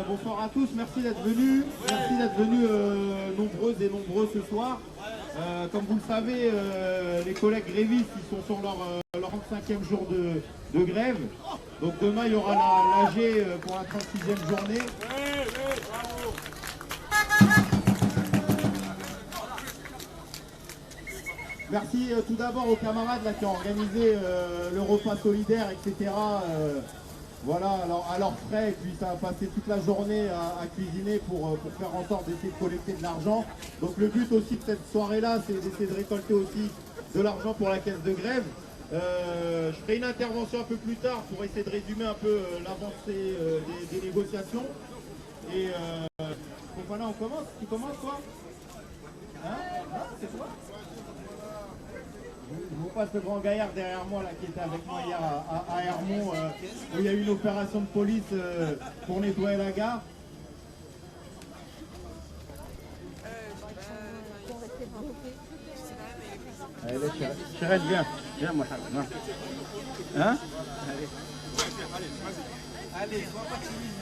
Bonsoir à tous, merci d'être venus. Merci d'être venus nombreuses et nombreux ce soir. Comme vous le savez, les collègues grévistes ils sont sur leur 35e jour de grève. Donc demain il y aura l'AG pour la 36e journée. Merci tout d'abord aux camarades là, qui ont organisé le repas solidaire, etc. Voilà, alors à leurs frais, et puis ça a passé toute la journée à cuisiner pour faire en sorte d'essayer de collecter de l'argent. Donc le but aussi de cette soirée-là, c'est d'essayer de récolter aussi de l'argent pour la caisse de grève. Je ferai une intervention un peu plus tard pour essayer de résumer un peu l'avancée des négociations. Et donc voilà, on commence. Tu commences quoi? C'est quoi? Je vous passe le grand gaillard derrière moi là, qui était avec moi hier à Hermont, où il y a eu une opération de police pour nettoyer la gare. Allez, Chérène, viens. Viens, Mohamed. Hein? Allez, sois pas timide.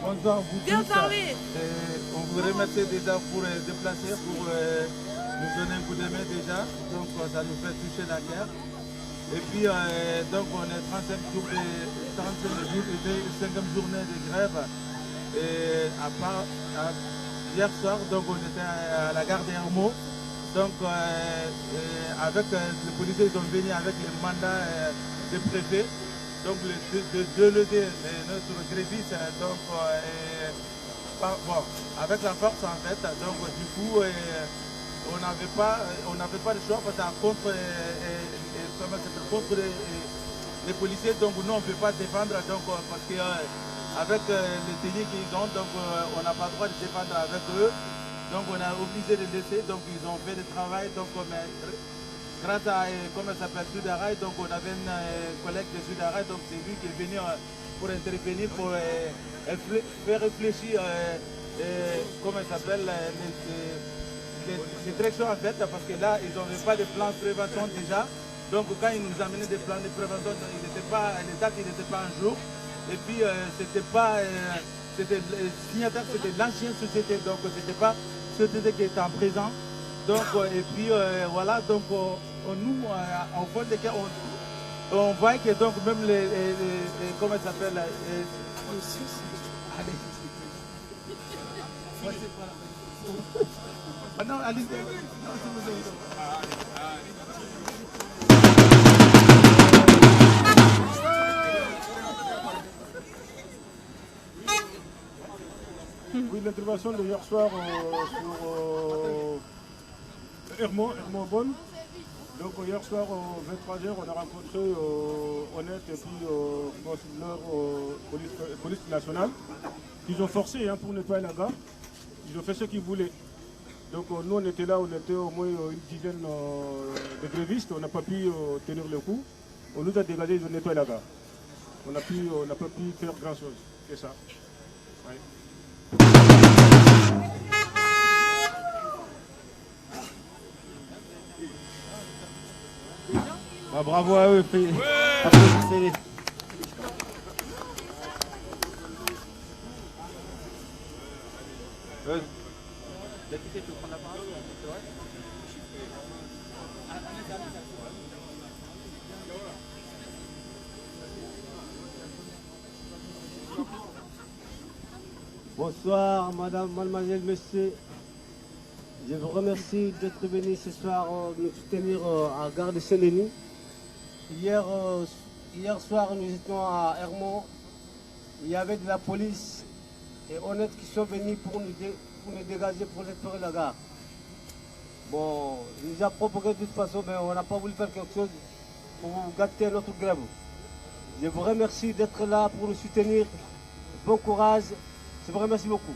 Bonsoir vous tous. On vous remercie déjà pour déplacer, pour nous donner un coup de main déjà. Donc ça nous fait toucher la terre. Et puis donc on est 35e journée de grève. Et à part hier soir, donc on était à la gare d'Hermont. Donc avec les policiers, ils sont venus avec les mandats des préfets. Donc de lever notre gréviste, donc bon, avec la force en fait, donc du coup on n'avait pas le choix parce que contre les policiers, donc nous on ne peut pas défendre donc parce que avec les tenues qu'ils ont, donc on n'a pas le droit de défendre avec eux, donc on a obligé de laisser, donc ils ont fait le travail, donc grâce à, comment ça s'appelle, Sudaraï, donc on avait un collègue de Sudaraï, donc c'est lui qui est venu pour intervenir, pour faire réfléchir, comment ça s'appelle, les directions en fait, parce que là, ils n'avaient pas de plan de prévention déjà. Donc quand ils nous amenaient des plans de prévention, les dates n'étaient pas un jour. Et puis c'était pas, c'était le signataire, c'était l'ancienne société, donc c'était pas société qui était en présent. Donc, et puis voilà, donc nous, en fond de cas, on voit que donc même les comment ça s'appelle allez. Non, allez. Oui, l'intervention de hier soir sur Hermont-Bonne. Donc hier soir, au 23h, on a rencontré Honnête et puis police nationale. Ils ont forcé pour nettoyer la gare. Ils ont fait ce qu'ils voulaient. Donc nous, on était là, on était au moins une dizaine de grévistes. On n'a pas pu tenir le coup. On nous a dégagé, ils ont nettoyé la gare. On n'a pas pu faire grand-chose. C'est ça. Ouais. Ah, bravo à eux, applaudissez-les. Bonsoir, madame, mademoiselle, monsieur. Je vous remercie d'être venu ce soir nous soutenir à Gare de Saint-Denis. Hier soir, nous étions à Hermont. Il y avait de la police et Honnête qui sont venus pour nous dégager, pour nettoyer la gare. Bon, il nous a provoqué de toute façon, mais on n'a pas voulu faire quelque chose pour gâter notre grève. Je vous remercie d'être là pour nous soutenir. Bon courage. Je vous remercie beaucoup.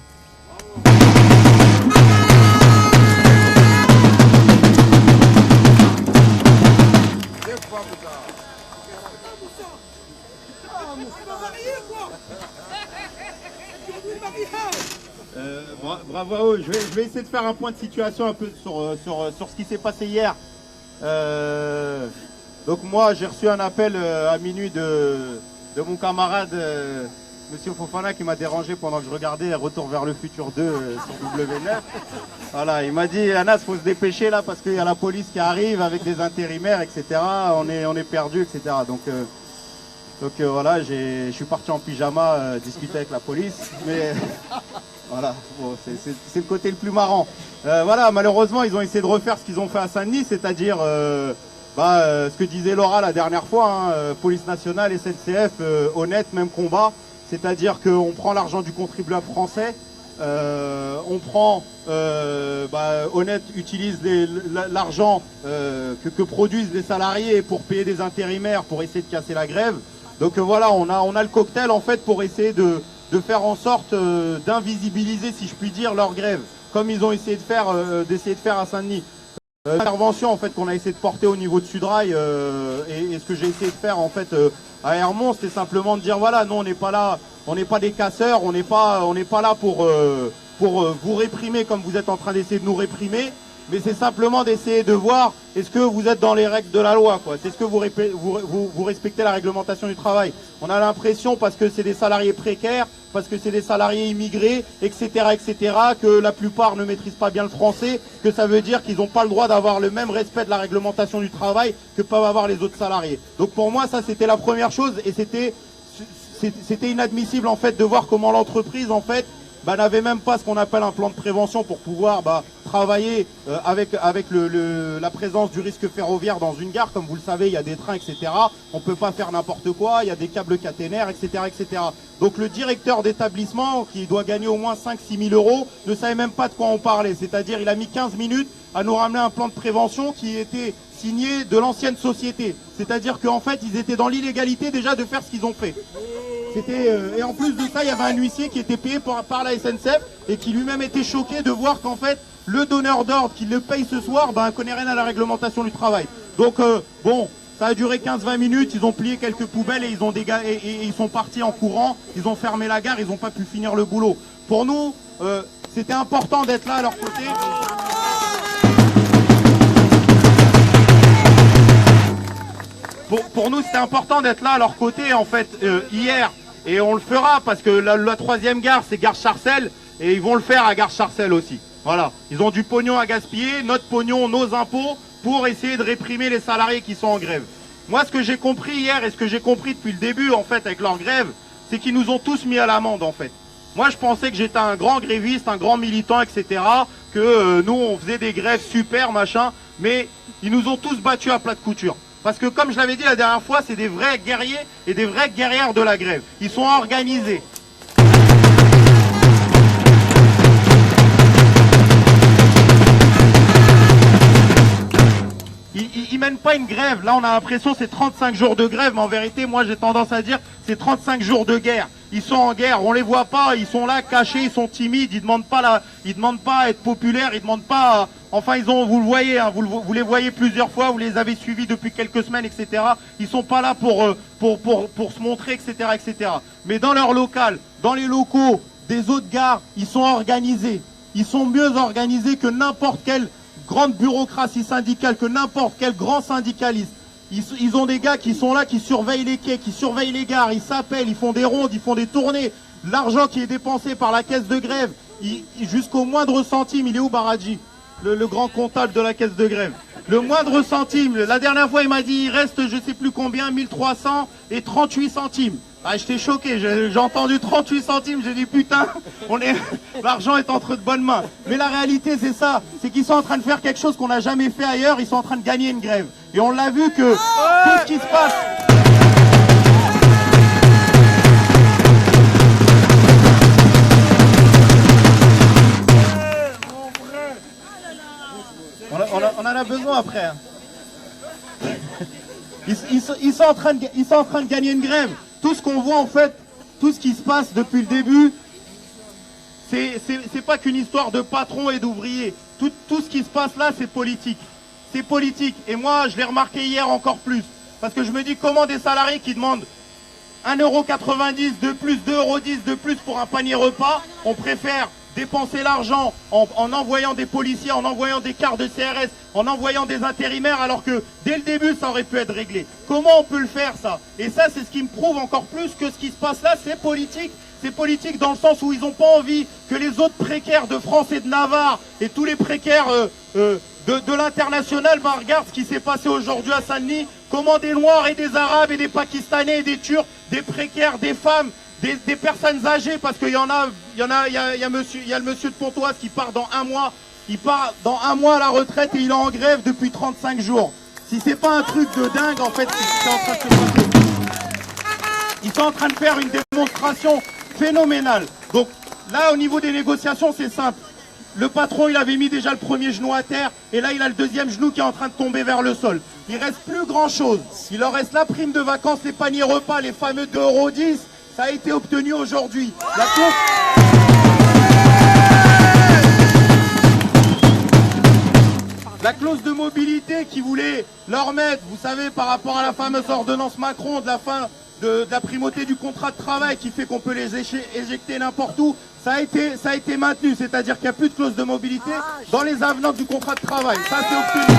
je vais essayer de faire un point de situation un peu sur ce qui s'est passé hier. Donc moi, j'ai reçu un appel à minuit de mon camarade Monsieur Fofana qui m'a dérangé pendant que je regardais Retour vers le futur 2 sur W9. Voilà, il m'a dit Anas, faut se dépêcher là parce qu'il y a la police qui arrive avec des intérimaires, etc. On est perdu, etc. Donc voilà, je suis parti en pyjama discuter avec la police, mais voilà, bon, c'est le côté le plus marrant. Voilà, malheureusement, ils ont essayé de refaire ce qu'ils ont fait à Saint-Denis, c'est-à-dire ce que disait Laura la dernière fois, hein, police nationale, SNCF, honnête, même combat. C'est-à-dire qu'on prend l'argent du contribuable français, on prend, Honnête utilise l'argent que produisent les salariés pour payer des intérimaires pour essayer de casser la grève. Donc voilà, on a le cocktail en fait pour essayer de faire en sorte d'invisibiliser, si je puis dire, leur grève, comme ils ont essayé de faire à Saint-Denis. L'intervention en fait qu'on a essayé de porter au niveau de Sudrail et ce que j'ai essayé de faire en fait à Hermont, c'était simplement de dire voilà, non, on n'est pas là, on n'est pas des casseurs, on n'est pas là pour vous réprimer comme vous êtes en train d'essayer de nous réprimer, mais c'est simplement d'essayer de voir est-ce que vous êtes dans les règles de la loi, quoi. C'est ce que vous respectez la réglementation du travail. On a l'impression, parce que c'est des salariés précaires, parce que c'est des salariés immigrés, etc., que la plupart ne maîtrisent pas bien le français, que ça veut dire qu'ils n'ont pas le droit d'avoir le même respect de la réglementation du travail que peuvent avoir les autres salariés. Donc pour moi, ça c'était la première chose, et c'était inadmissible en fait de voir comment l'entreprise en fait n'avait même pas ce qu'on appelle un plan de prévention pour pouvoir travailler avec la présence du risque ferroviaire dans une gare. Comme vous le savez, il y a des trains, etc. On ne peut pas faire n'importe quoi, il y a des câbles caténaires, etc. Donc le directeur d'établissement, qui doit gagner au moins 5-6 000 euros, ne savait même pas de quoi on parlait. C'est-à-dire il a mis 15 minutes à nous ramener un plan de prévention qui était signé de l'ancienne société. C'est-à-dire qu'en fait, ils étaient dans l'illégalité déjà de faire ce qu'ils ont fait. Et en plus de ça, il y avait un huissier qui était payé par la SNCF et qui lui-même était choqué de voir qu'en fait, le donneur d'ordre qui le paye ce soir, connaît rien à la réglementation du travail. Donc bon, ça a duré 15-20 minutes, ils ont plié quelques poubelles et ils sont partis en courant, ils ont fermé la gare, ils n'ont pas pu finir le boulot. Pour nous, c'était important d'être là à leur côté. Pour nous, c'était important d'être là à leur côté, en fait, hier. Et on le fera parce que la troisième gare, c'est Gare Charcel. Et ils vont le faire à Gare Charcel aussi. Voilà. Ils ont du pognon à gaspiller, notre pognon, nos impôts, pour essayer de réprimer les salariés qui sont en grève. Moi, ce que j'ai compris hier et ce que j'ai compris depuis le début, en fait, avec leur grève, c'est qu'ils nous ont tous mis à l'amende, en fait. Moi, je pensais que j'étais un grand gréviste, un grand militant, etc. Que nous, on faisait des grèves super, machin. Mais ils nous ont tous battus à plat de couture. Parce que comme je l'avais dit la dernière fois, c'est des vrais guerriers et des vraies guerrières de la grève. Ils sont organisés. Ils mènent pas une grève. Là, on a l'impression que c'est 35 jours de grève, mais en vérité, moi, j'ai tendance à dire c'est 35 jours de guerre. Ils sont en guerre, on les voit pas, ils sont là cachés, ils sont timides, ils demandent pas à être populaires, ils demandent pas enfin vous le voyez, hein, vous les voyez plusieurs fois, vous les avez suivis depuis quelques semaines, etc. Ils sont pas là pour se montrer, etc. Mais dans leur local, dans les locaux des autres gares, ils sont organisés. Ils sont mieux organisés que n'importe quelle grande bureaucratie syndicale, que n'importe quel grand syndicaliste. Ils ont des gars qui sont là, qui surveillent les quais, qui surveillent les gares, ils s'appellent, ils font des rondes, ils font des tournées. L'argent qui est dépensé par la caisse de grève, jusqu'au moindre centime, il est où Baradji, le grand comptable de la caisse de grève? Le moindre centime, la dernière fois il m'a dit il reste je sais plus combien, 1338 centimes. Ah, j'étais choqué, j'ai entendu 38 centimes, j'ai dit putain, l'argent est entre de bonnes mains. Mais la réalité c'est ça, c'est qu'ils sont en train de faire quelque chose qu'on n'a jamais fait ailleurs, ils sont en train de gagner une grève. Et on l'a vu que tout ce qui se passe... On en a besoin après. Ils sont en train de gagner une grève. Tout ce qu'on voit en fait, tout ce qui se passe depuis le début, c'est pas qu'une histoire de patron et d'ouvrier. Tout ce qui se passe là, c'est politique. C'est politique. Et moi, je l'ai remarqué hier encore plus. Parce que je me dis comment des salariés qui demandent 1,90 € de plus, 2,10 € de plus pour un panier repas, on préfère dépenser l'argent en envoyant des policiers, en envoyant des cartes de CRS, en envoyant des intérimaires, alors que dès le début, ça aurait pu être réglé. Comment on peut le faire, ça? Et ça, c'est ce qui me prouve encore plus que ce qui se passe là, c'est politique. C'est politique dans le sens où ils n'ont pas envie que les autres précaires de France et de Navarre et tous les précaires de l'international, regarde ce qui s'est passé aujourd'hui à Saint-Denis. Comment des Noirs et des Arabes et des Pakistanais et des Turcs, des précaires, des femmes, des personnes âgées, parce qu'il y a le monsieur de Pontoise qui part dans 1 mois. Il part dans 1 mois à la retraite et il est en grève depuis 35 jours. Si c'est pas un truc de dingue, en fait, c'est en train de se passer. Ils sont en train de faire une démonstration phénoménale. Donc là, au niveau des négociations, c'est simple. Le patron, il avait mis déjà le premier genou à terre et là, il a le deuxième genou qui est en train de tomber vers le sol. Il reste plus grand chose. Il leur reste la prime de vacances, les paniers repas, les fameux 2,10 €. Ça a été obtenu aujourd'hui. La clause de mobilité qui voulait leur mettre, vous savez, par rapport à la fameuse ordonnance Macron de la fin de la primauté du contrat de travail qui fait qu'on peut les éjecter n'importe où, ça a été maintenu, c'est-à-dire qu'il n'y a plus de clause de mobilité dans les avenants du contrat de travail. Ça, c'est obtenu.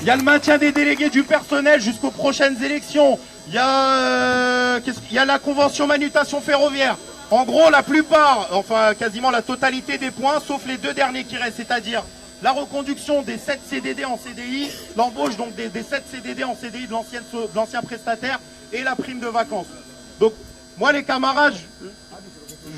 Il y a le maintien des délégués du personnel jusqu'aux prochaines élections. Il y a la convention manutention ferroviaire. En gros, la plupart, enfin quasiment la totalité des points, sauf les 2 derniers qui restent, c'est-à-dire la reconduction des 7 CDD en CDI, l'embauche donc des 7 CDD en CDI de l'ancien prestataire et la prime de vacances. Donc, moi les camarades, je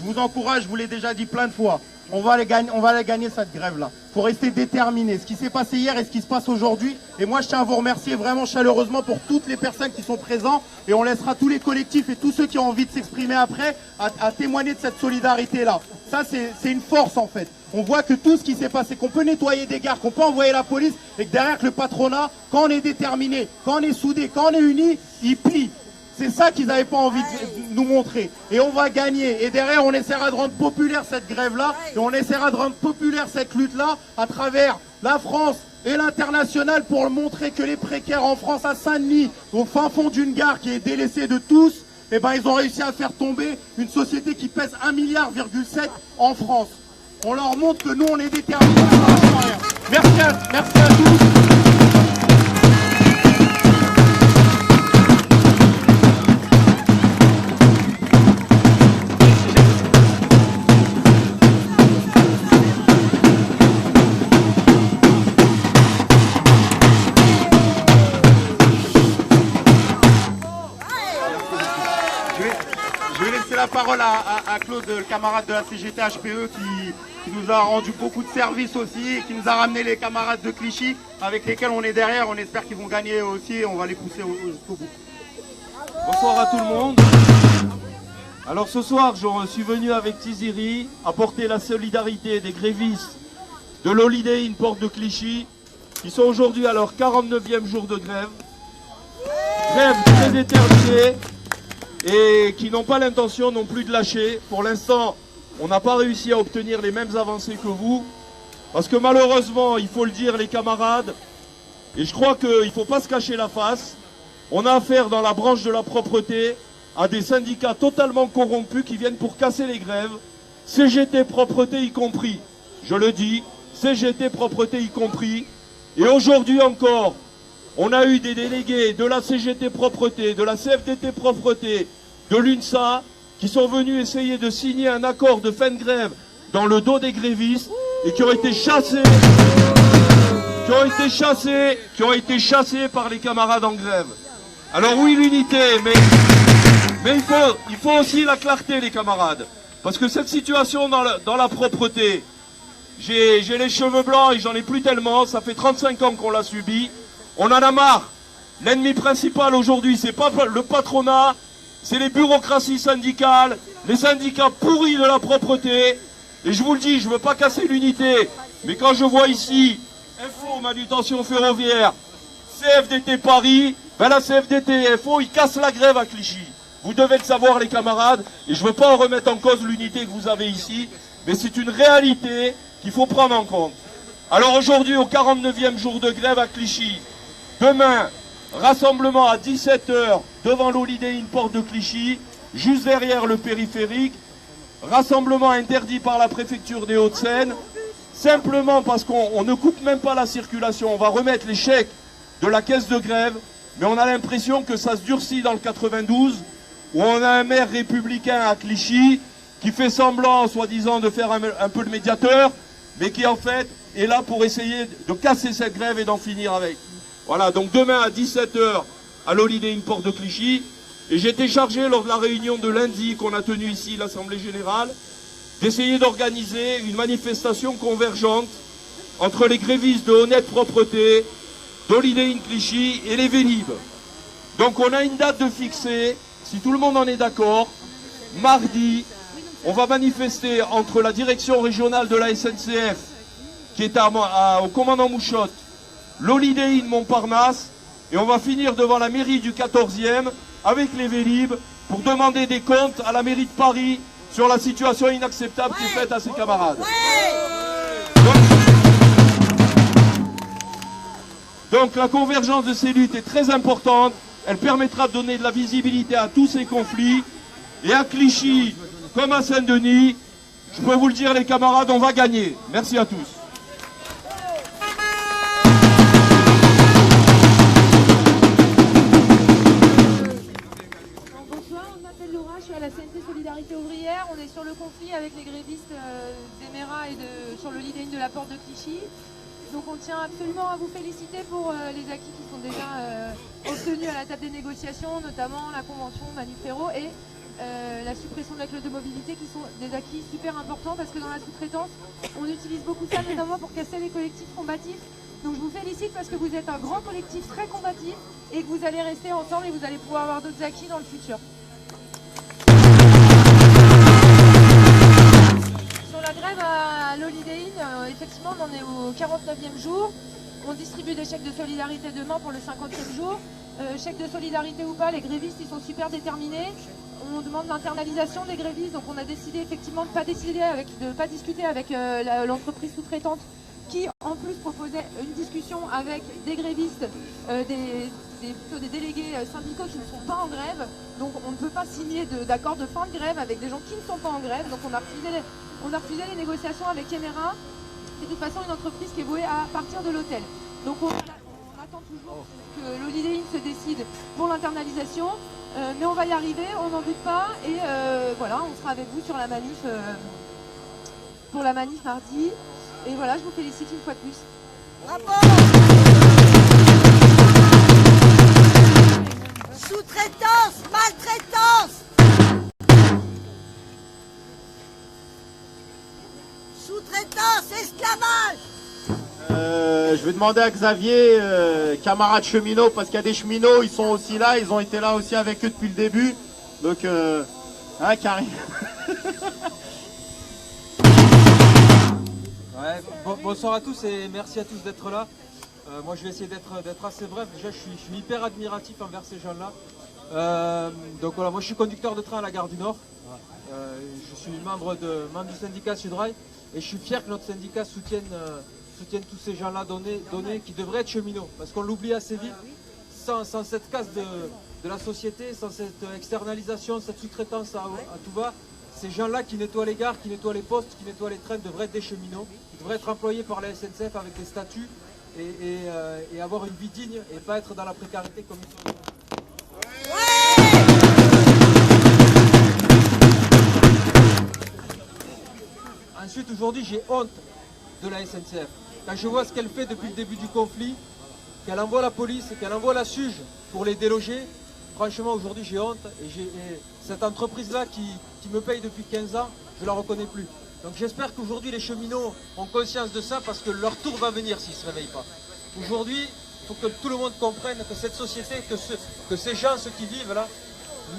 vous encourage, je vous l'ai déjà dit plein de fois, on va la gagner cette grève-là. Il faut rester déterminé. Ce qui s'est passé hier et ce qui se passe aujourd'hui. Et moi, je tiens à vous remercier vraiment chaleureusement pour toutes les personnes qui sont présentes. Et on laissera tous les collectifs et tous ceux qui ont envie de s'exprimer après à témoigner de cette solidarité-là. Ça, c'est une force en fait. On voit que tout ce qui s'est passé, qu'on peut nettoyer des gares, qu'on peut envoyer la police, et que derrière que le patronat, quand on est déterminé, quand on est soudé, quand on est unis, il plie. C'est ça qu'ils n'avaient pas envie de nous montrer. Et on va gagner. Et derrière, on essaiera de rendre populaire cette grève-là. Et on essaiera de rendre populaire cette lutte-là à travers la France et l'international pour montrer que les précaires en France, à Saint-Denis, au fin fond d'une gare qui est délaissée de tous, eh ben, ils ont réussi à faire tomber une société qui pèse 1,7 milliard en France. On leur montre que nous, on est déterminés. Merci à tous. La parole à Claude, le camarade de la CGT HPE qui nous a rendu beaucoup de services aussi et qui nous a ramené les camarades de Clichy avec lesquels on est derrière. On espère qu'ils vont gagner aussi et on va les pousser jusqu'au bout. Bonsoir à tout le monde. Alors ce soir, je suis venu avec Tiziri apporter la solidarité des grévistes de l'Holiday Inn Porte de Clichy qui sont aujourd'hui à leur 49e jour de grève. Grève très déterminée et qui n'ont pas l'intention non plus de lâcher. Pour l'instant, on n'a pas réussi à obtenir les mêmes avancées que vous, parce que malheureusement, il faut le dire les camarades, et je crois qu'il ne faut pas se cacher la face, on a affaire dans la branche de la propreté à des syndicats totalement corrompus qui viennent pour casser les grèves, CGT Propreté y compris, je le dis, CGT Propreté y compris, et aujourd'hui encore, on a eu des délégués de la CGT Propreté, de la CFDT Propreté, de l'UNSA, qui sont venus essayer de signer un accord de fin de grève dans le dos des grévistes et qui ont été chassés, par les camarades en grève. Alors oui, l'unité, mais il faut aussi la clarté, les camarades. Parce que cette situation dans la propreté, j'ai les cheveux blancs et j'en ai plus tellement, ça fait 35 ans qu'on l'a subi. On en a marre. L'ennemi principal aujourd'hui, c'est pas le patronat, c'est les bureaucraties syndicales, les syndicats pourris de la propreté. Et je vous le dis, je veux pas casser l'unité, mais quand je vois ici FO Manutention Ferroviaire, CFDT Paris, ben la CFDT FO, ils cassent la grève à Clichy. Vous devez le savoir les camarades, et je veux pas en remettre en cause l'unité que vous avez ici, mais c'est une réalité qu'il faut prendre en compte. Alors aujourd'hui, au 49e jour de grève à Clichy, demain, rassemblement à 17 h devant l'Holiday Inn Porte de Clichy, juste derrière le périphérique, rassemblement interdit par la préfecture des Hauts-de-Seine, simplement parce qu'on ne coupe même pas la circulation. On va remettre les chèques de la caisse de grève, mais on a l'impression que ça se durcit dans le 92, où on a un maire républicain à Clichy qui fait semblant, soi-disant, de faire un peu de médiateur, mais qui en fait est là pour essayer de casser cette grève et d'en finir avec. Voilà, donc demain à 17 h à l'Holiday Inn Port de Clichy, et j'ai été chargé lors de la réunion de lundi qu'on a tenue ici, l'Assemblée Générale, d'essayer d'organiser une manifestation convergente entre les grévistes de Honnête Propreté, d'Holiday Inn Clichy et les Vélib. Donc on a une date de fixée, si tout le monde en est d'accord, mardi, on va manifester entre la direction régionale de la SNCF, qui est au commandant Mouchotte, l'Holiday Inn Montparnasse, et on va finir devant la mairie du 14e avec les Vélib pour demander des comptes à la mairie de Paris sur la situation inacceptable qui est faite à ses camarades. Donc la convergence de ces luttes est très importante, elle permettra de donner de la visibilité à tous ces conflits, et à Clichy comme à Saint-Denis, je peux vous le dire les camarades, on va gagner. Merci à tous. Je suis à la CNT Solidarité Ouvrière, on est sur le conflit avec les grévistes d'Emera et sur le Holiday Inn de la Porte de Clichy. Donc on tient absolument à vous féliciter pour les acquis qui sont déjà obtenus à la table des négociations, notamment la convention Manu Ferro et la suppression de la clause de mobilité, qui sont des acquis super importants parce que dans la sous-traitance, on utilise beaucoup ça notamment pour casser les collectifs combatifs. Donc je vous félicite parce que vous êtes un grand collectif très combatif et que vous allez rester ensemble et vous allez pouvoir avoir d'autres acquis dans le futur. La grève à l'Holiday Inn, effectivement on en est au 49e jour. On distribue des chèques de solidarité demain pour le 50e jour. Chèques de solidarité ou pas, les grévistes ils sont super déterminés. On demande l'internalisation des grévistes, donc on a décidé effectivement de ne pas discuter avec l'entreprise sous-traitante qui en plus proposait une discussion avec des grévistes, plutôt des délégués syndicaux qui ne sont pas en grève. Donc on ne peut pas signer d'accord de fin de grève avec des gens qui ne sont pas en grève. Donc on a refusé les négociations avec Emera. C'est de toute façon une entreprise qui est vouée à partir de l'hôtel. Donc on attend toujours que l'Holiday Inn se décide pour l'internalisation. Mais on va y arriver, on n'en doute pas. Et voilà, on sera avec vous sur la manif pour la manif mardi. Et voilà, je vous félicite une fois de plus. Bravo! Sous-traitance, maltraitance! Sous-traitance, esclavage! Je vais demander à Xavier, camarade cheminot, parce qu'il y a des cheminots, ils sont aussi là, ils ont été là aussi avec eux depuis le début. Donc, hein, Karim. Ouais, bonsoir à tous et merci à tous d'être là. Moi je vais essayer d'être assez bref. Déjà je suis hyper admiratif envers ces gens-là. Donc voilà, moi je suis conducteur de train à la gare du Nord. Je suis membre du syndicat Sudrail et je suis fier que notre syndicat soutienne tous ces gens-là donnés qui devraient être cheminots. Parce qu'on l'oublie assez vite, sans cette casse de la société, sans cette externalisation, cette sous-traitance à tout va. Ces gens-là qui nettoient les gares, qui nettoient les postes, qui nettoient les trains devraient être des cheminots. Ils devraient être employés par la SNCF avec des statuts et avoir une vie digne et pas être dans la précarité comme ils sont. Ensuite, aujourd'hui, j'ai honte de la SNCF. Quand je vois ce qu'elle fait depuis le début du conflit, qu'elle envoie la police et qu'elle envoie la SUGE pour les déloger, franchement, aujourd'hui, j'ai honte. Et cette entreprise-là qui me paye depuis 15 ans, je ne la reconnais plus. Donc j'espère qu'aujourd'hui, les cheminots ont conscience de ça parce que leur tour va venir s'ils ne se réveillent pas. Aujourd'hui, il faut que tout le monde comprenne que cette société, que ces gens, ceux qui vivent là,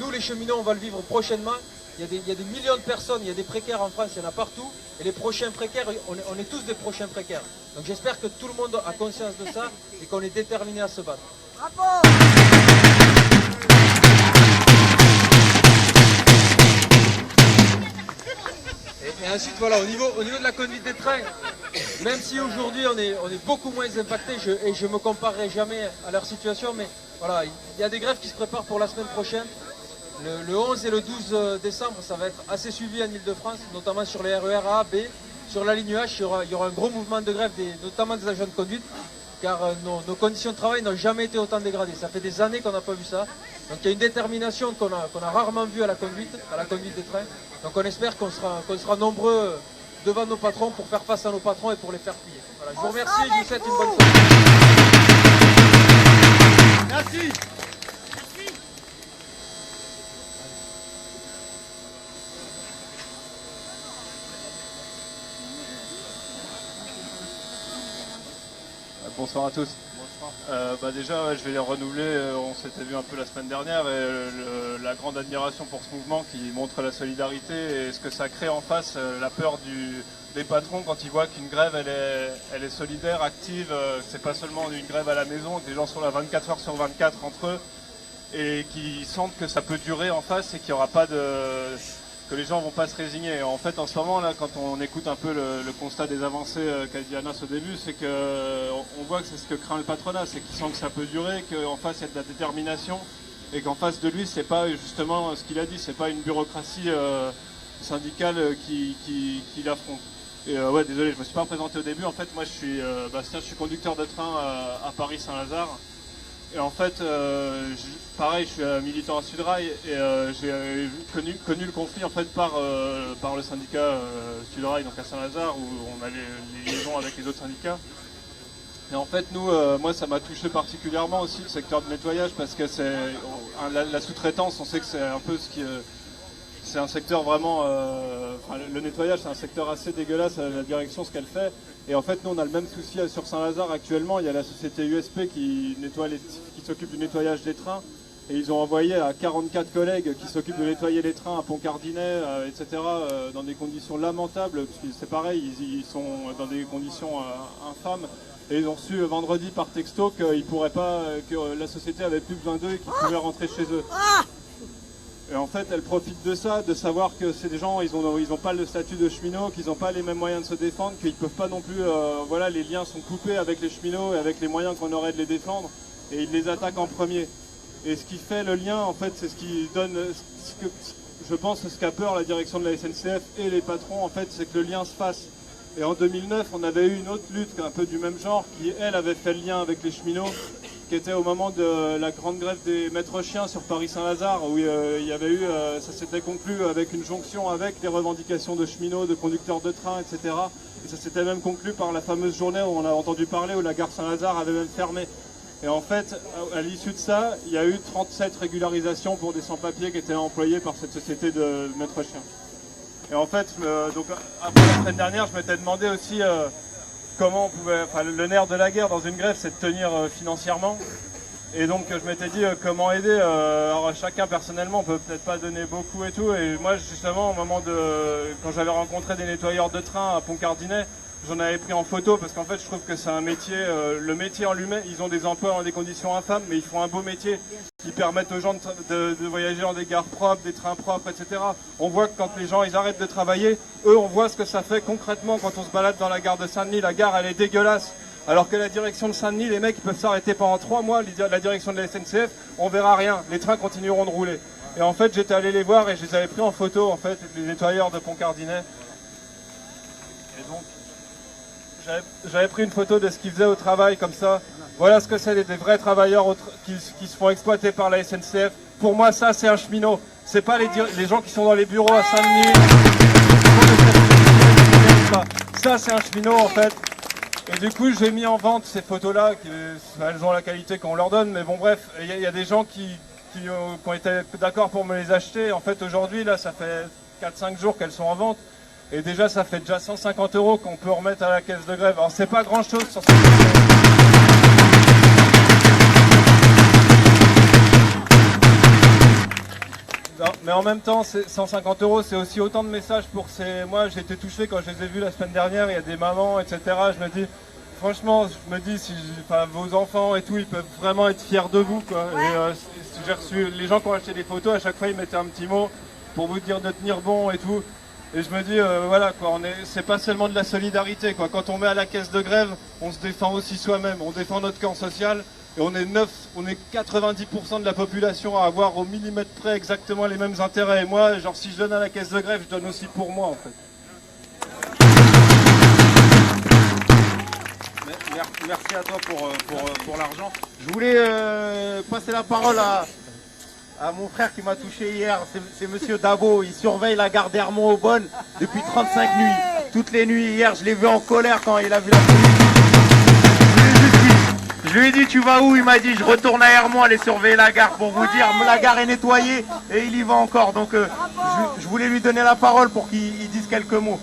nous les cheminots, on va le vivre prochainement. Il y a des millions de personnes, il y a des précaires en France, il y en a partout. Et les prochains précaires, on est tous des prochains précaires. Donc j'espère que tout le monde a conscience de ça et qu'on est déterminé à se battre. Bravo! Et ensuite, voilà, au niveau de la conduite des trains, même si aujourd'hui on est beaucoup moins impacté, et je ne me comparerai jamais à leur situation, mais voilà, il y a des grèves qui se préparent pour la semaine prochaine. Le 11 et le 12 décembre, ça va être assez suivi en Ile-de-France, notamment sur les RER A, B. Sur la ligne H, il y aura un gros mouvement de grève, notamment des agents de conduite, car nos conditions de travail n'ont jamais été autant dégradées. Ça fait des années qu'on n'a pas vu ça. Donc il y a une détermination qu'on a rarement vue à la conduite des trains. Donc on espère qu'on sera nombreux devant nos patrons pour faire face à nos patrons et pour les faire plier. Voilà, je vous remercie et je vous souhaite une bonne soirée. Merci. Bonsoir à tous. Déjà, ouais, je vais les renouveler. On s'était vu un peu la semaine dernière et la grande admiration pour ce mouvement qui montre la solidarité et ce que ça crée en face, la peur des patrons quand ils voient qu'une grève elle est solidaire, active. C'est pas seulement une grève à la maison, que les gens sont là 24 heures sur 24 entre eux et qui sentent que ça peut durer en face et qu'il n'y aura pas que les gens vont pas se résigner. En fait, en ce moment là, quand on écoute un peu le constat des avancées qu'a dit Anas au début, c'est qu'on voit que c'est ce que craint le patronat, c'est qu'il sent que ça peut durer, qu'en face il y a de la détermination et qu'en face de lui c'est pas justement ce qu'il a dit, c'est pas une bureaucratie syndicale qui l'affronte. Et ouais, désolé, je me suis pas présenté au début. En fait, moi je suis Bastien, je suis conducteur de train à Paris Saint-Lazare. Et en fait, pareil, je suis militant à Sudrail et j'ai connu le conflit en fait par le syndicat Sudrail, donc à Saint-Lazare, où on a les liaisons avec les autres syndicats. Et en fait, nous, moi, ça m'a touché particulièrement aussi le secteur de nettoyage parce que c'est la sous-traitance. On sait que c'est un peu c'est un secteur vraiment. Le nettoyage, c'est un secteur assez dégueulasse à la direction, ce qu'elle fait. Et en fait, nous, on a le même souci sur Saint-Lazare actuellement. Il y a la société USP qui s'occupe du nettoyage des trains. Et ils ont envoyé à 44 collègues qui s'occupent de nettoyer les trains à Pont-Cardinet, etc., dans des conditions lamentables. Parce que c'est pareil, ils sont dans des conditions infâmes. Et ils ont reçu vendredi par texto qu'ils pourraient pas, que la société avait plus besoin d'eux et qu'ils pouvaient rentrer chez eux. Et en fait, elle profite de ça, de savoir que c'est des gens, ils ont pas le statut de cheminot, qu'ils n'ont pas les mêmes moyens de se défendre, qu'ils peuvent pas non plus, voilà, les liens sont coupés avec les cheminots et avec les moyens qu'on aurait de les défendre, et ils les attaquent en premier. Et ce qui fait le lien, en fait, c'est ce qui donne, je pense, ce qu'a peur la direction de la SNCF et les patrons, en fait, c'est que le lien se fasse. Et en 2009, on avait eu une autre lutte, un peu du même genre, qui, elle, avait fait le lien avec les cheminots, qui était au moment de la grande grève des maîtres chiens sur Paris-Saint-Lazare, où il y avait eu, ça s'était conclu avec une jonction avec des revendications de cheminots, de conducteurs de train, etc. Et ça s'était même conclu par la fameuse journée où on a entendu parler, où la gare Saint-Lazare avait même fermé. Et en fait, à l'issue de ça, il y a eu 37 régularisations pour des sans-papiers qui étaient employés par cette société de maîtres chiens. Et en fait, donc après la semaine dernière, je m'étais demandé aussi comment on pouvait, enfin le nerf de la guerre dans une grève, c'est de tenir financièrement. Et donc je m'étais dit comment aider. Alors chacun personnellement, on peut peut-être pas donner beaucoup et tout. Et moi justement, au moment quand j'avais rencontré des nettoyeurs de train à Pont-Cardinet, j'en avais pris en photo parce qu'en fait je trouve que c'est un métier, le métier en lui-même, ils ont des emplois dans des conditions infâmes, mais ils font un beau métier qui permettent aux gens de voyager dans des gares propres, des trains propres, etc. On voit que quand les gens ils arrêtent de travailler, eux on voit ce que ça fait concrètement quand on se balade dans la gare de Saint-Denis. La gare elle est dégueulasse, alors que la direction de Saint-Denis, les mecs ils peuvent s'arrêter pendant 3 mois, la direction de la SNCF, on verra rien, les trains continueront de rouler. Et en fait j'étais allé les voir et je les avais pris en photo en fait, les nettoyeurs de Pont-Cardinet. Et donc j'avais pris une photo de ce qu'ils faisaient au travail comme ça. Voilà ce que c'est des vrais travailleurs qui se font exploiter par la SNCF. Pour moi, ça, c'est un cheminot. C'est pas les gens qui sont dans les bureaux à Saint-Denis. Ça, c'est un cheminot, en fait. Et du coup, j'ai mis en vente ces photos-là. Elles ont la qualité qu'on leur donne. Mais bon, bref, il y a des gens qui ont été d'accord pour me les acheter. En fait, aujourd'hui, là, ça fait 4-5 jours qu'elles sont en vente. Et déjà, ça fait déjà 150 € qu'on peut remettre à la caisse de grève. Alors, c'est pas grand-chose sur cette non, mais en même temps, 150 €, c'est aussi autant de messages pour ces... Moi, j'ai été touché quand je les ai vus la semaine dernière. Il y a des mamans, etc. Je me dis, franchement, vos enfants et tout, ils peuvent vraiment être fiers de vous, quoi. Et j'ai reçu les gens qui ont acheté des photos. À chaque fois, ils mettaient un petit mot pour vous dire de tenir bon et tout. Et je me dis, voilà, quoi, c'est pas seulement de la solidarité, quoi. Quand on met à la caisse de grève, on se défend aussi soi-même. On défend notre camp social, Et on est 90% de la population à avoir au millimètre près exactement les mêmes intérêts. Et moi, genre si je donne à la caisse de grève, je donne aussi pour moi en fait. Merci à toi pour l'argent. Je voulais passer la parole à mon frère qui m'a touché hier. C'est monsieur Dabo. Il surveille la gare d'Hermont-Aubonne depuis 35 nuits. Toutes les nuits. Hier, je l'ai vu en colère quand il a vu la police. Je lui ai dit, tu vas où? Il m'a dit, je retourne à Hermont aller surveiller la gare pour vous dire, la gare est nettoyée et il y va encore. Donc je voulais lui donner la parole pour qu'il dise quelques mots.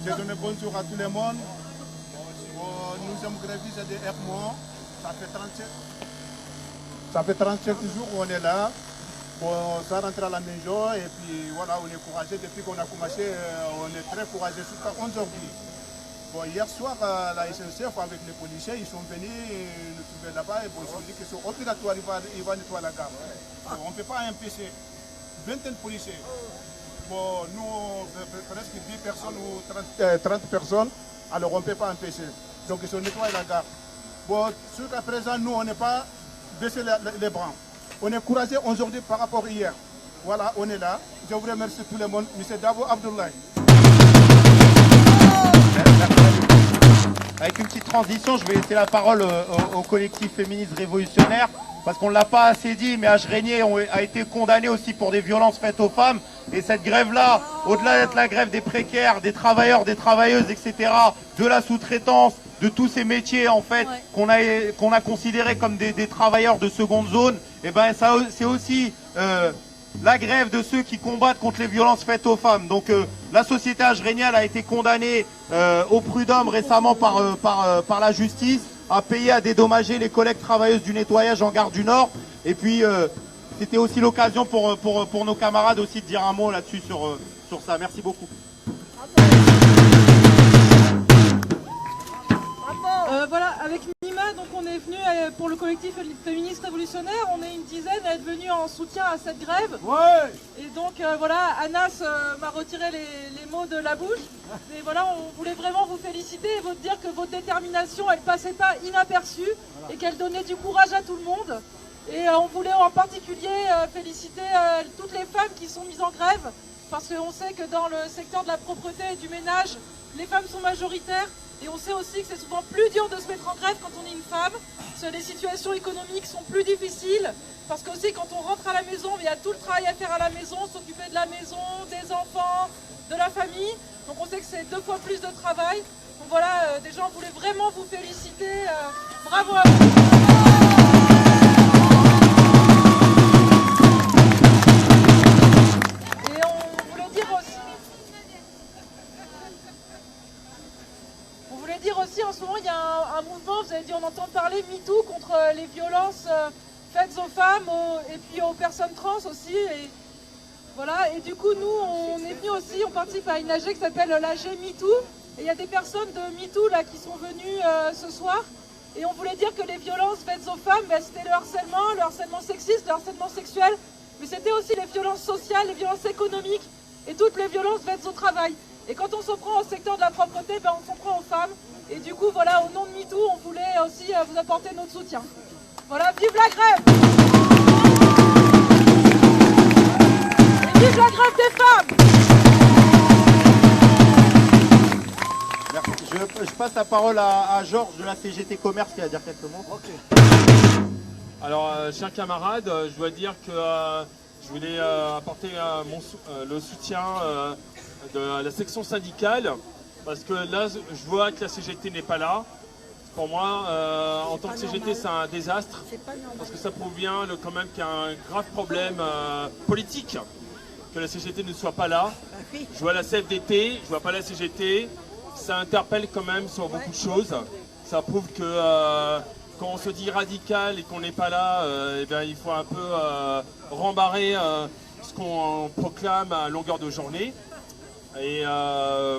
J'ai donné bonjour à tout le monde. Nous sommes grévistes de Hermont. Ça fait 37 jours qu'on est là. On s'est rentré à la maison et puis voilà, on est courageux. Depuis qu'on a commencé, on est très courageux jusqu'à 11h30. Bon, hier soir, la SNCF avec les policiers, ils sont venus nous trouver là-bas et bon, ils ont dit qu'ils sont obligatoires, ils vont nettoyer la gare. Bon, on ne peut pas empêcher 20 policiers. Bon, nous, presque 10 personnes ou 30 personnes, alors on ne peut pas empêcher. Donc ils ont nettoyé la gare. Bon, jusqu'à présent, nous, on n'est pas baissé les bras. On est courageux aujourd'hui par rapport à hier. Voilà, on est là. Je vous remercie tout le monde. M. Dabo Abdoulaye. Avec une petite transition, je vais laisser la parole au collectif féministe révolutionnaire, parce qu'on ne l'a pas assez dit, mais H-Régnier a été condamné aussi pour des violences faites aux femmes. Et cette grève-là, au-delà d'être la grève des précaires, des travailleurs, des travailleuses, etc., de la sous-traitance, de tous ces métiers en fait qu'on a considérés comme des travailleurs de seconde zone, et ben ça c'est aussi la grève de ceux qui combattent contre les violences faites aux femmes. Donc la société H-Régnier a été condamnée au prud'homme récemment par la justice, à payer, à dédommager les collègues travailleuses du nettoyage en gare du Nord. Et puis c'était aussi l'occasion pour nos camarades aussi de dire un mot là-dessus sur ça. Merci beaucoup. Voilà, avec Nima, donc on est venu pour le collectif féministe révolutionnaire, on est une dizaine à être venus en soutien à cette grève. Ouais. Et donc voilà, Anas m'a retiré les mots de la bouche. Mais voilà, on voulait vraiment vous féliciter et vous dire que votre détermination, elle passait pas inaperçue et qu'elle donnait du courage à tout le monde. Et on voulait en particulier féliciter toutes les femmes qui sont mises en grève, parce qu'on sait que dans le secteur de la propreté et du ménage, les femmes sont majoritaires. Et on sait aussi que c'est souvent plus dur de se mettre en grève quand on est une femme, parce que les situations économiques sont plus difficiles, parce qu'aussi quand on rentre à la maison, il y a tout le travail à faire à la maison, s'occuper de la maison, des enfants, de la famille. Donc on sait que c'est 2 fois plus de travail. Donc voilà, déjà on voulait vraiment vous féliciter. Bravo à vous. En ce moment, il y a un mouvement, vous avez dû en entendre parler, MeToo, contre les violences faites aux femmes et puis aux personnes trans aussi. Et, voilà. Et du coup, nous, on est venus aussi, on participe à une AG qui s'appelle l'AG MeToo. Et il y a des personnes de MeToo là, qui sont venues ce soir. Et on voulait dire que les violences faites aux femmes, ben, c'était le harcèlement sexiste, le harcèlement sexuel. Mais c'était aussi les violences sociales, les violences économiques et toutes les violences faites au travail. Et quand on s'en prend au secteur de la propreté, ben, on s'en prend aux femmes. Et du coup, voilà, au nom de MeToo, on voulait aussi vous apporter notre soutien. Voilà, vive la grève! Et vive la grève des femmes! Merci. Je passe la parole à Georges de la CGT Commerce qui va dire quelques mots. Okay. Alors, chers camarades, je dois dire que je voulais apporter le soutien de la section syndicale. Parce que là, je vois que la CGT n'est pas là. Pour moi, en tant que CGT, c'est un désastre. Parce que ça prouve bien quand même qu'il y a un grave problème politique que la CGT ne soit pas là. Je vois la CFDT, je vois pas la CGT. Ça interpelle quand même sur beaucoup de choses. Ça prouve que quand on se dit radical et qu'on n'est pas là, eh bien, il faut un peu rembarrer ce qu'on proclame à longueur de journée. Et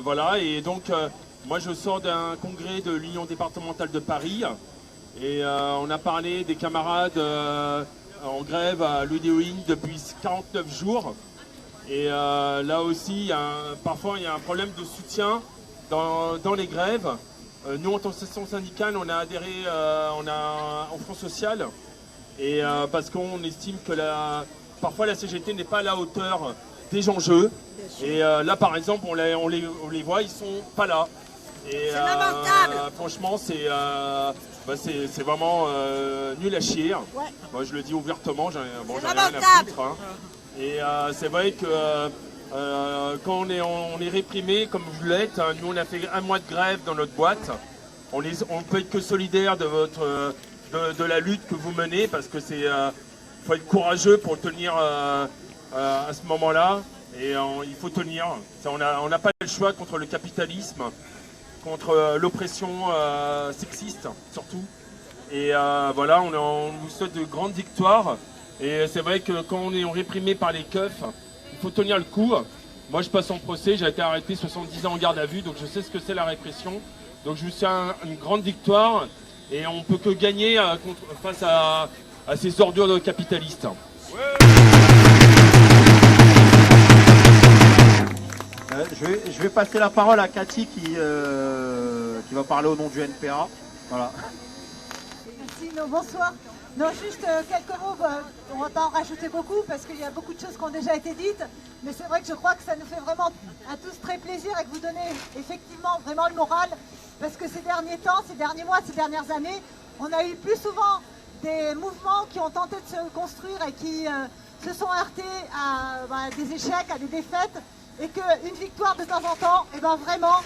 voilà, et donc moi je sors d'un congrès de l'Union départementale de Paris et on a parlé des camarades en grève à l'UDOIN depuis 49 jours Et là aussi, parfois il y a un problème de soutien dans les grèves. Nous, en tant que section syndicale, on a adhéré au Front Social, et parce qu'on estime que parfois la CGT n'est pas à la hauteur des enjeux. Et là, par exemple, on les voit, ils sont pas là. Et franchement, c'est vraiment nul à chier. Ouais. Moi, je le dis ouvertement, j'en ai rien à foutre. Hein. Et c'est vrai que quand on est réprimé, comme vous l'êtes, hein, nous on a fait un mois de grève dans notre boîte. On peut être que solidaire de la lutte que vous menez, parce que faut être courageux pour tenir à ce moment-là. Et il faut tenir. On n'a pas le choix contre le capitalisme, contre l'oppression sexiste surtout. Et voilà, on vous souhaite de grandes victoires. Et c'est vrai que quand on est réprimé par les keufs, il faut tenir le coup. Moi, je passe en procès, j'ai été arrêté 70 ans en garde à vue, donc je sais ce que c'est la répression. Donc je vous souhaite une grande victoire, et on ne peut que gagner face à ces ordures de capitalistes. Ouais. Je vais passer la parole à Cathy qui va parler au nom du NPA. Voilà. Merci, bonsoir. Non, juste quelques mots, on va pas en rajouter beaucoup parce qu'il y a beaucoup de choses qui ont déjà été dites, mais c'est vrai que je crois que ça nous fait vraiment à tous très plaisir et que vous donnez effectivement vraiment le moral, parce que ces derniers temps, ces derniers mois, ces dernières années, on a eu plus souvent des mouvements qui ont tenté de se construire et qui se sont heurtés à des échecs, à des défaites, et qu'une victoire de temps en temps, et ben vraiment,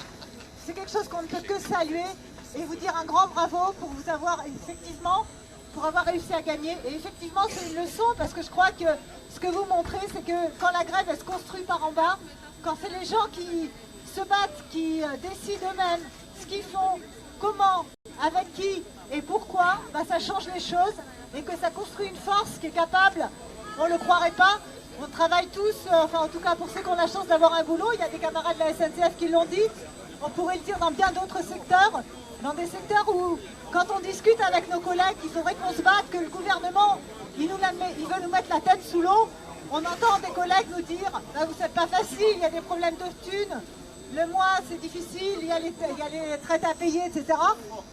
c'est quelque chose qu'on ne peut que saluer et vous dire un grand bravo pour vous avoir effectivement, pour avoir réussi à gagner. Et effectivement, c'est une leçon, parce que je crois que ce que vous montrez, c'est que quand la grève, elle se construit par en bas, quand c'est les gens qui se battent, qui décident eux-mêmes ce qu'ils font, comment, avec qui et pourquoi, bah, ça change les choses, et que ça construit une force qui est capable, on ne le croirait pas, on travaille tous, enfin en tout cas pour ceux qui ont la chance d'avoir un boulot, il y a des camarades de la SNCF qui l'ont dit, on pourrait le dire dans bien d'autres secteurs, dans des secteurs où, quand on discute avec nos collègues, il faudrait qu'on se batte, que le gouvernement, il veut nous mettre la tête sous l'eau. On entend des collègues nous dire, bah, vous n'êtes pas facile, il y a des problèmes de thunes, le mois c'est difficile, il y a les traites à payer, etc.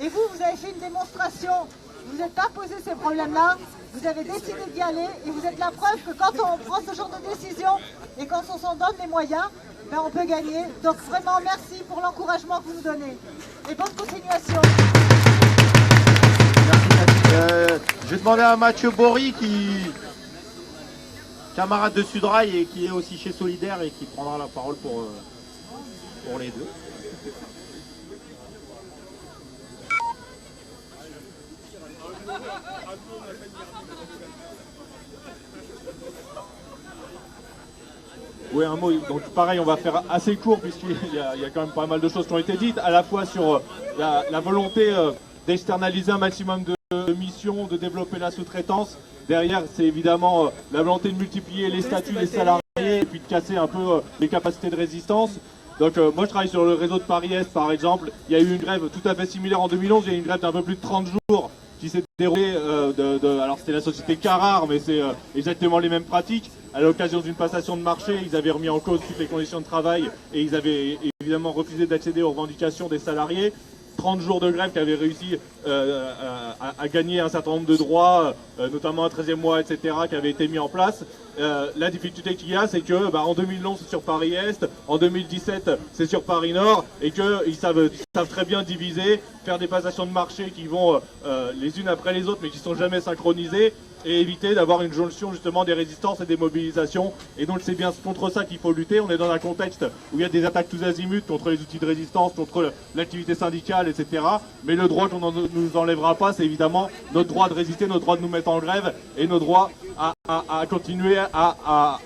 Et vous avez fait une démonstration, vous n'êtes pas posé ces problèmes-là, vous avez décidé d'y aller, et vous êtes la preuve que quand on prend ce genre de décision, et quand on s'en donne les moyens, ben on peut gagner. Donc vraiment merci pour l'encouragement que vous nous donnez. Et bonne continuation. Je vais demander à Mathieu Bory, camarade de Sudrail et qui est aussi chez Solidaire et qui prendra la parole pour les deux. Oui, un mot. Donc pareil, on va faire assez court puisqu'il y a quand même pas mal de choses qui ont été dites, à la fois sur la volonté d'externaliser un maximum de missions, de développer la sous-traitance. Derrière, c'est évidemment la volonté de multiplier les statuts des salariés et puis de casser un peu les capacités de résistance. Donc moi je travaille sur le réseau de Paris-Est par exemple. Il y a eu une grève tout à fait similaire en 2011, il y a eu une grève d'un peu plus de 30 jours qui s'est déroulée, alors c'était la société Carrare, mais c'est exactement les mêmes pratiques. À l'occasion d'une passation de marché, ils avaient remis en cause toutes les conditions de travail et ils avaient évidemment refusé d'accéder aux revendications des salariés. 30 jours de grève qui avaient réussi à gagner un certain nombre de droits, notamment un 13e mois, etc., qui avait été mis en place. La difficulté qu'il y a, c'est que en 2011, c'est sur Paris-Est, en 2017, c'est sur Paris-Nord, et qu'ils savent très bien diviser, faire des passations de marché qui vont les unes après les autres, mais qui ne sont jamais synchronisées, et éviter d'avoir une jonction justement des résistances et des mobilisations. Et donc c'est bien contre ça qu'il faut lutter. On est dans un contexte où il y a des attaques tous azimuts contre les outils de résistance, contre l'activité syndicale, etc. Mais le droit qu'on ne nous enlèvera pas, c'est évidemment notre droit de résister, notre droit de nous mettre en grève et notre droit à continuer à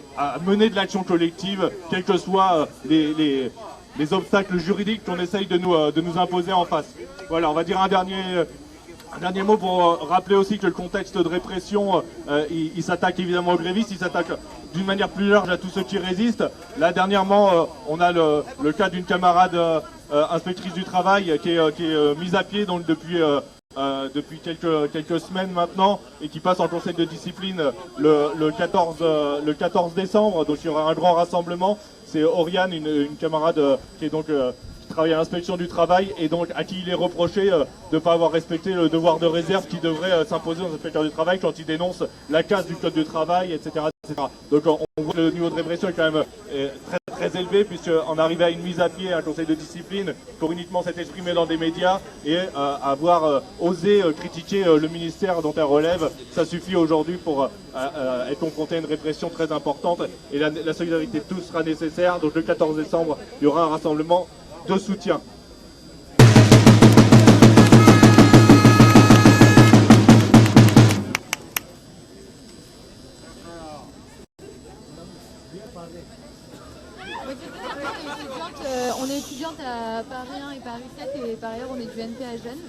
mener de l'action collective, quels que soient les obstacles juridiques qu'on essaye de nous imposer en face. Voilà, on va dire un dernier mot pour rappeler aussi que le contexte de répression, il s'attaque évidemment aux grévistes, il s'attaque d'une manière plus large à tous ceux qui résistent. Là, dernièrement, on a le cas d'une camarade inspectrice du travail qui est mise à pied donc depuis depuis quelques semaines maintenant et qui passe en conseil de discipline le 14 décembre. Donc il y aura un grand rassemblement. C'est Oriane, une camarade qui est donc qui travaille à l'inspection du travail et donc à qui il est reproché de ne pas avoir respecté le devoir de réserve qui devrait s'imposer aux inspecteurs du travail quand ils dénoncent la casse du code du travail, etc. etc. Donc on voit que le niveau de répression est quand même très élevé puisqu'on arrivait à une mise à pied, un conseil de discipline pour uniquement s'être exprimé dans des médias et avoir osé critiquer le ministère dont elle relève, ça suffit aujourd'hui pour être confronté à une répression très importante et la solidarité de tous sera nécessaire. Donc le 14 décembre, il y aura un rassemblement de soutien. On est étudiante à Paris 1 et Paris 7 et par ailleurs on est du NPA Jeunes.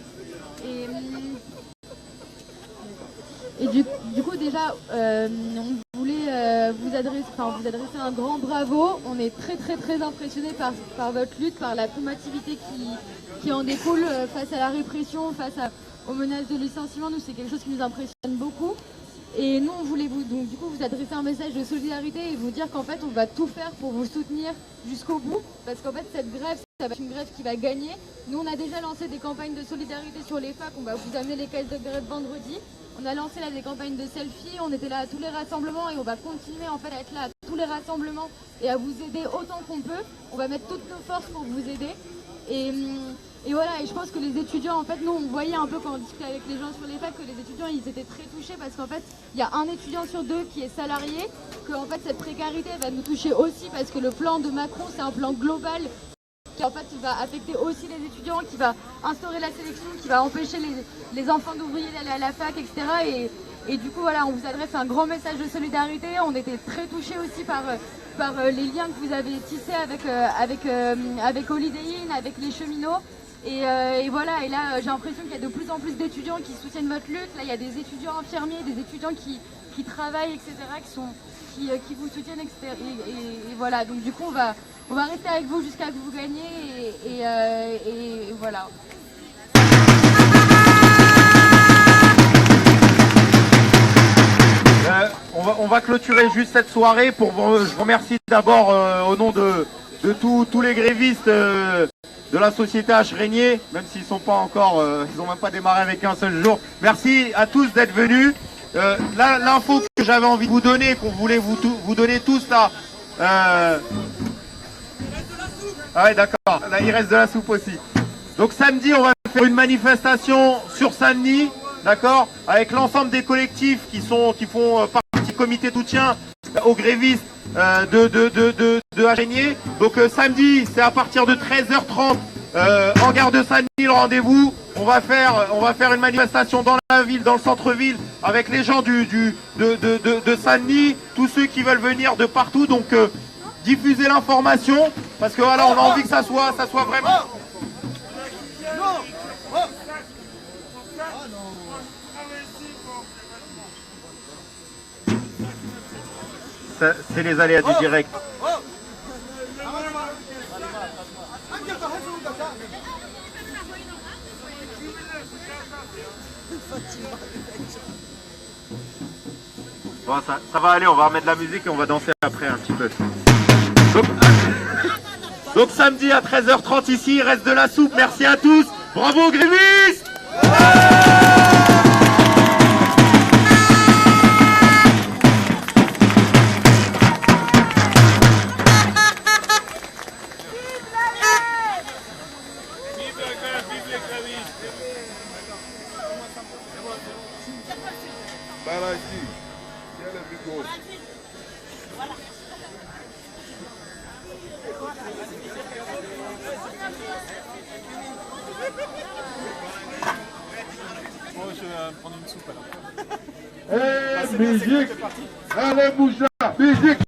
Et du coup déjà on voulait vous adresser un grand bravo. On est très impressionnés par votre lutte, par la combativité qui en découle face à la répression, face aux menaces de licenciement. Nous c'est quelque chose qui nous impressionne beaucoup. Et nous, on voulait vous adresser un message de solidarité et vous dire qu'en fait, on va tout faire pour vous soutenir jusqu'au bout. Parce qu'en fait, cette grève, ça va être une grève qui va gagner. Nous, on a déjà lancé des campagnes de solidarité sur les facs. On va vous amener les caisses de grève vendredi. On a lancé là des campagnes de selfie. On était là à tous les rassemblements et on va continuer en fait à être là à tous les rassemblements et à vous aider autant qu'on peut. On va mettre toutes nos forces pour vous aider. Et voilà, et je pense que les étudiants, en fait, nous on voyait un peu quand on discutait avec les gens sur les facs que les étudiants ils étaient très touchés parce qu'en fait il y a un étudiant sur deux qui est salarié, que en fait cette précarité va nous toucher aussi parce que le plan de Macron c'est un plan global qui en fait va affecter aussi les étudiants, qui va instaurer la sélection, qui va empêcher les enfants d'ouvriers d'aller à la fac, etc. Et du coup voilà, on vous adresse un grand message de solidarité. On était très touchés aussi par les liens que vous avez tissés avec Holiday Inn, avec les cheminots. Et voilà, et là j'ai l'impression qu'il y a de plus en plus d'étudiants qui soutiennent votre lutte. Là il y a des étudiants infirmiers, des étudiants qui travaillent, etc., qui vous soutiennent, etc. Et voilà, donc du coup on va rester avec vous jusqu'à ce que vous gagnez et voilà. On va clôturer juste cette soirée. Je vous remercie d'abord au nom de tous les grévistes de la société H. Régnier, même s'ils sont pas encore, ils n'ont même pas démarré avec un seul jour. Merci à tous d'être venus. L'info que j'avais envie de vous donner, qu'on voulait vous donner tous là. Ah ouais, d'accord. Là, il reste de la soupe aussi. Donc samedi, on va faire une manifestation sur Saint-Denis, d'accord, avec l'ensemble des collectifs qui font partie du comité de soutien aux grévistes de H. Régnier. Donc samedi, c'est à partir de 13h30 en gare de Saint-Denis le rendez-vous. On va faire une manifestation dans la ville, dans le centre-ville, avec les gens de Saint-Denis, tous ceux qui veulent venir de partout. Donc diffusez l'information parce que voilà, on a envie que ça soit vraiment. C'est les aléas du direct. Bon, ça va aller, on va remettre de la musique et on va danser après un petit peu. Donc samedi à 13h30 ici, il reste de la soupe. Merci à tous. Bravo grévistes. Moi, je vais prendre une soupe alors. Musique. Allez, Moussa. Musique.